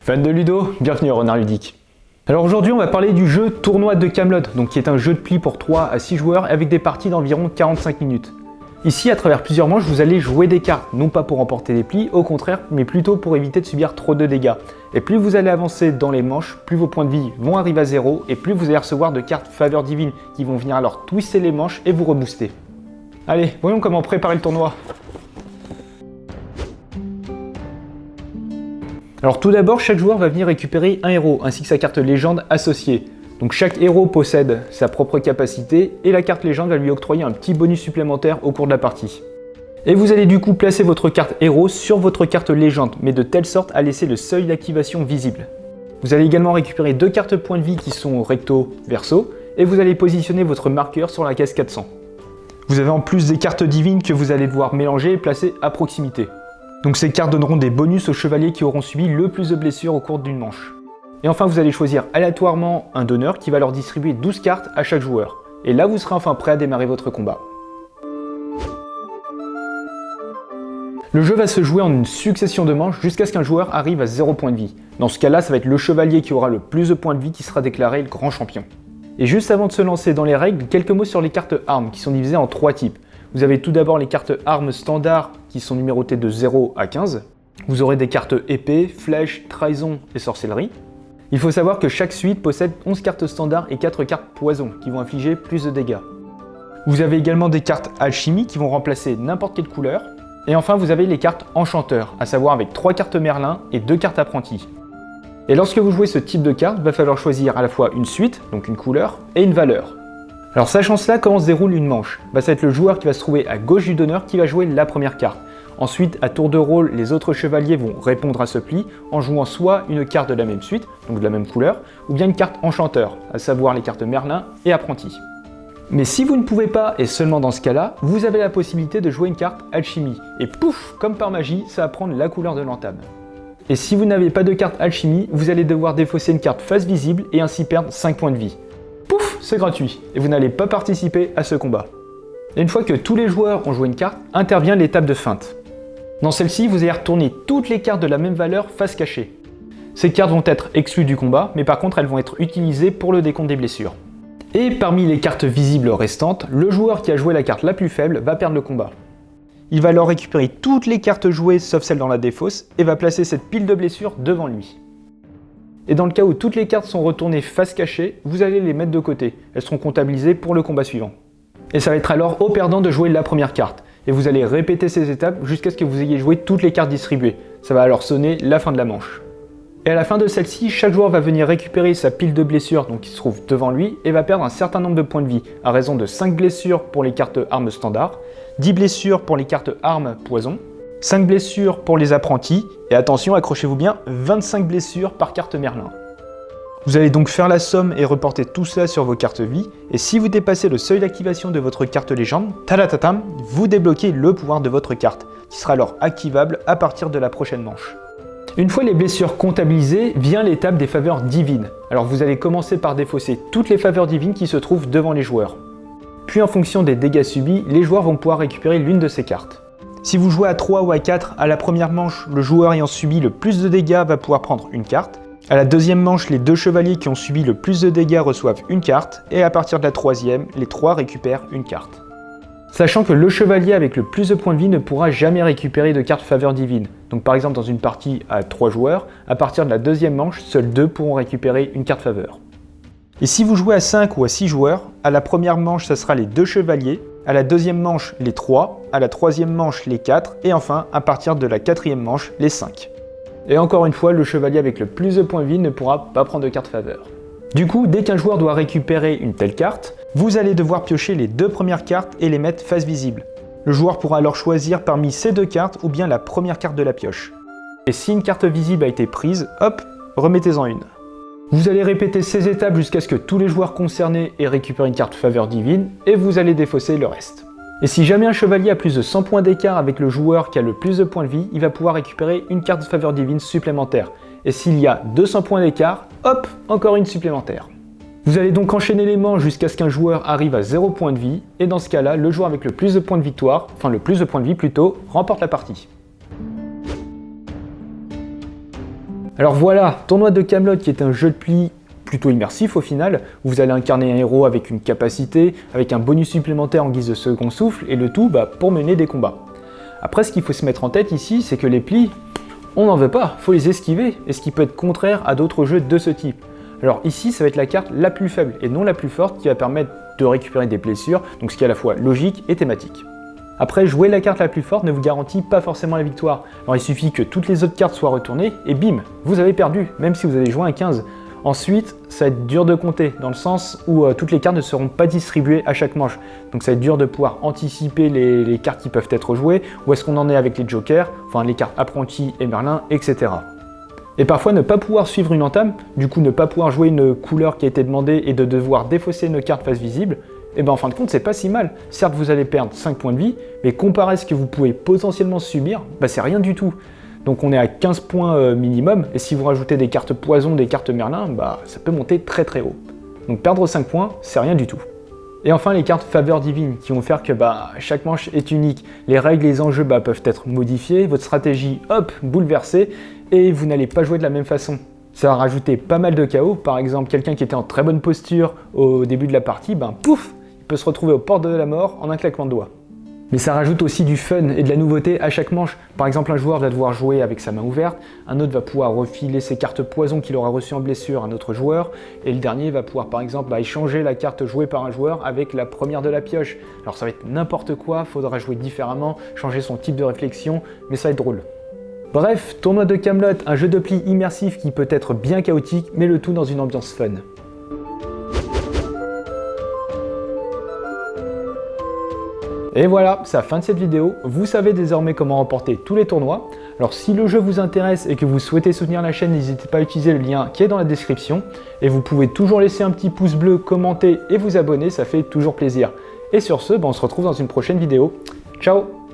Fans de Ludo, bienvenue à Renard Ludique. Alors aujourd'hui on va parler du jeu Tournoi de Camelot, donc qui est un jeu de pli pour 3 à 6 joueurs avec des parties d'environ 45 minutes. Ici, à travers plusieurs manches, vous allez jouer des cartes, non pas pour remporter des plis, au contraire, mais plutôt pour éviter de subir trop de dégâts. Et plus vous allez avancer dans les manches, plus vos points de vie vont arriver à 0, et plus vous allez recevoir de cartes faveur divine qui vont venir alors twister les manches et vous rebooster. Allez, voyons comment préparer le tournoi. Alors tout d'abord, chaque joueur va venir récupérer un héros, ainsi que sa carte légende associée. Donc chaque héros possède sa propre capacité et la carte légende va lui octroyer un petit bonus supplémentaire au cours de la partie. Et vous allez du coup placer votre carte héros sur votre carte légende, mais de telle sorte à laisser le seuil d'activation visible. Vous allez également récupérer 2 cartes points de vie qui sont recto, verso, et vous allez positionner votre marqueur sur la case 400. Vous avez en plus des cartes divines que vous allez devoir mélanger et placer à proximité. Donc ces cartes donneront des bonus aux chevaliers qui auront subi le plus de blessures au cours d'une manche. Et enfin, vous allez choisir aléatoirement un donneur qui va leur distribuer 12 cartes à chaque joueur. Et là, vous serez enfin prêt à démarrer votre combat. Le jeu va se jouer en une succession de manches jusqu'à ce qu'un joueur arrive à 0 points de vie. Dans ce cas-là, ça va être le chevalier qui aura le plus de points de vie qui sera déclaré le grand champion. Et juste avant de se lancer dans les règles, quelques mots sur les cartes armes qui sont divisées en 3 types. Vous avez tout d'abord les cartes armes standards qui sont numérotées de 0 à 15. Vous aurez des cartes épée, flèche, trahison et sorcellerie. Il faut savoir que chaque suite possède 11 cartes standards et 4 cartes poison qui vont infliger plus de dégâts. Vous avez également des cartes alchimie qui vont remplacer n'importe quelle couleur. Et enfin vous avez les cartes enchanteurs, à savoir avec 3 cartes merlin et 2 cartes apprentis. Et lorsque vous jouez ce type de carte, il va falloir choisir à la fois une suite, donc une couleur, et une valeur. Alors sachant cela, comment se déroule une manche ? Ça va être le joueur qui va se trouver à gauche du donneur qui va jouer la première carte. Ensuite, à tour de rôle, les autres chevaliers vont répondre à ce pli en jouant soit une carte de la même suite, donc de la même couleur, ou bien une carte enchanteur, à savoir les cartes Merlin et Apprenti. Mais si vous ne pouvez pas, et seulement dans ce cas-là, vous avez la possibilité de jouer une carte Alchimie. Et pouf, comme par magie, ça va prendre la couleur de l'entame. Et si vous n'avez pas de carte Alchimie, vous allez devoir défausser une carte face visible et ainsi perdre 5 points de vie. Pouf, c'est gratuit, et vous n'allez pas participer à ce combat. Et une fois que tous les joueurs ont joué une carte, intervient l'étape de feinte. Dans celle-ci, vous allez retourner toutes les cartes de la même valeur face cachée. Ces cartes vont être exclues du combat, mais par contre elles vont être utilisées pour le décompte des blessures. Et parmi les cartes visibles restantes, le joueur qui a joué la carte la plus faible va perdre le combat. Il va alors récupérer toutes les cartes jouées sauf celles dans la défausse et va placer cette pile de blessures devant lui. Et dans le cas où toutes les cartes sont retournées face cachée, vous allez les mettre de côté. Elles seront comptabilisées pour le combat suivant. Et ça va être alors au perdant de jouer la première carte. Et vous allez répéter ces étapes jusqu'à ce que vous ayez joué toutes les cartes distribuées. Ça va alors sonner la fin de la manche. Et à la fin de celle-ci, chaque joueur va venir récupérer sa pile de blessures donc qui se trouve devant lui et va perdre un certain nombre de points de vie à raison de 5 blessures pour les cartes armes standards, 10 blessures pour les cartes armes poison, 5 blessures pour les apprentis et attention, accrochez-vous bien, 25 blessures par carte Merlin. Vous allez donc faire la somme et reporter tout cela sur vos cartes vie, et si vous dépassez le seuil d'activation de votre carte légende, tadatatam, vous débloquez le pouvoir de votre carte, qui sera alors activable à partir de la prochaine manche. Une fois les blessures comptabilisées, vient l'étape des faveurs divines. Alors vous allez commencer par défausser toutes les faveurs divines qui se trouvent devant les joueurs. Puis en fonction des dégâts subis, les joueurs vont pouvoir récupérer l'une de ces cartes. Si vous jouez à 3 ou à 4, à la première manche, le joueur ayant subi le plus de dégâts va pouvoir prendre une carte. À la deuxième manche, les 2 chevaliers qui ont subi le plus de dégâts reçoivent une carte, et à partir de la troisième, les 3 récupèrent une carte. Sachant que le chevalier avec le plus de points de vie ne pourra jamais récupérer de carte faveur divine. Donc par exemple dans une partie à 3 joueurs, à partir de la deuxième manche, seuls 2 pourront récupérer une carte faveur. Et si vous jouez à 5 ou à 6 joueurs, à la première manche, ça sera les 2 chevaliers, à la deuxième manche, les 3, à la troisième manche, les 4, et enfin, à partir de la quatrième manche, les 5. Et encore une fois, le chevalier avec le plus de points de vie ne pourra pas prendre de carte faveur. Du coup, dès qu'un joueur doit récupérer une telle carte, vous allez devoir piocher les 2 premières cartes et les mettre face visible. Le joueur pourra alors choisir parmi ces 2 cartes ou bien la première carte de la pioche. Et si une carte visible a été prise, hop, remettez-en une. Vous allez répéter ces étapes jusqu'à ce que tous les joueurs concernés aient récupéré une carte faveur divine et vous allez défausser le reste. Et si jamais un chevalier a plus de 100 points d'écart avec le joueur qui a le plus de points de vie, il va pouvoir récupérer une carte de faveur divine supplémentaire. Et s'il y a 200 points d'écart, hop, encore une supplémentaire. Vous allez donc enchaîner les manches jusqu'à ce qu'un joueur arrive à 0 points de vie, et dans ce cas-là, le joueur avec le plus de points de victoire, enfin le plus de points de vie plutôt, remporte la partie. Alors voilà, Tournoi de Camelot qui est un jeu de pli plutôt immersif au final, où vous allez incarner un héros avec une capacité, avec un bonus supplémentaire en guise de second souffle, et le tout pour mener des combats. Après, ce qu'il faut se mettre en tête ici, c'est que les plis, on n'en veut pas, faut les esquiver, et ce qui peut être contraire à d'autres jeux de ce type. Alors ici, ça va être la carte la plus faible et non la plus forte qui va permettre de récupérer des blessures, donc ce qui est à la fois logique et thématique. Après, jouer la carte la plus forte ne vous garantit pas forcément la victoire. Alors il suffit que toutes les autres cartes soient retournées et bim, vous avez perdu, même si vous avez joué un 15. Ensuite, ça va être dur de compter, dans le sens où toutes les cartes ne seront pas distribuées à chaque manche. Donc ça va être dur de pouvoir anticiper les cartes qui peuvent être jouées, où est-ce qu'on en est avec les jokers, enfin les cartes apprentis et Merlin, etc. Et parfois ne pas pouvoir suivre une entame, du coup ne pas pouvoir jouer une couleur qui a été demandée et de devoir défausser une carte face visible, et en fin de compte c'est pas si mal. Certes vous allez perdre 5 points de vie, mais comparé à ce que vous pouvez potentiellement subir, c'est rien du tout. Donc on est à 15 points minimum, et si vous rajoutez des cartes poison, des cartes Merlin, ça peut monter très très haut. Donc perdre 5 points, c'est rien du tout. Et enfin les cartes faveur divine, qui vont faire que chaque manche est unique, les règles et les enjeux peuvent être modifiés, votre stratégie, hop, bouleversée, et vous n'allez pas jouer de la même façon. Ça va rajouter pas mal de chaos, par exemple quelqu'un qui était en très bonne posture au début de la partie, pouf, il peut se retrouver aux portes de la mort en un claquement de doigts. Mais ça rajoute aussi du fun et de la nouveauté à chaque manche. Par exemple, un joueur va devoir jouer avec sa main ouverte, un autre va pouvoir refiler ses cartes poison qu'il aura reçues en blessure à un autre joueur, et le dernier va pouvoir par exemple échanger la carte jouée par un joueur avec la première de la pioche. Alors ça va être n'importe quoi, faudra jouer différemment, changer son type de réflexion, mais ça va être drôle. Bref, Tournoi de Camelot, un jeu de pli immersif qui peut être bien chaotique, mais le tout dans une ambiance fun. Et voilà, c'est la fin de cette vidéo. Vous savez désormais comment remporter tous les tournois. Alors si le jeu vous intéresse et que vous souhaitez soutenir la chaîne, n'hésitez pas à utiliser le lien qui est dans la description. Et vous pouvez toujours laisser un petit pouce bleu, commenter et vous abonner, ça fait toujours plaisir. Et sur ce, on se retrouve dans une prochaine vidéo. Ciao!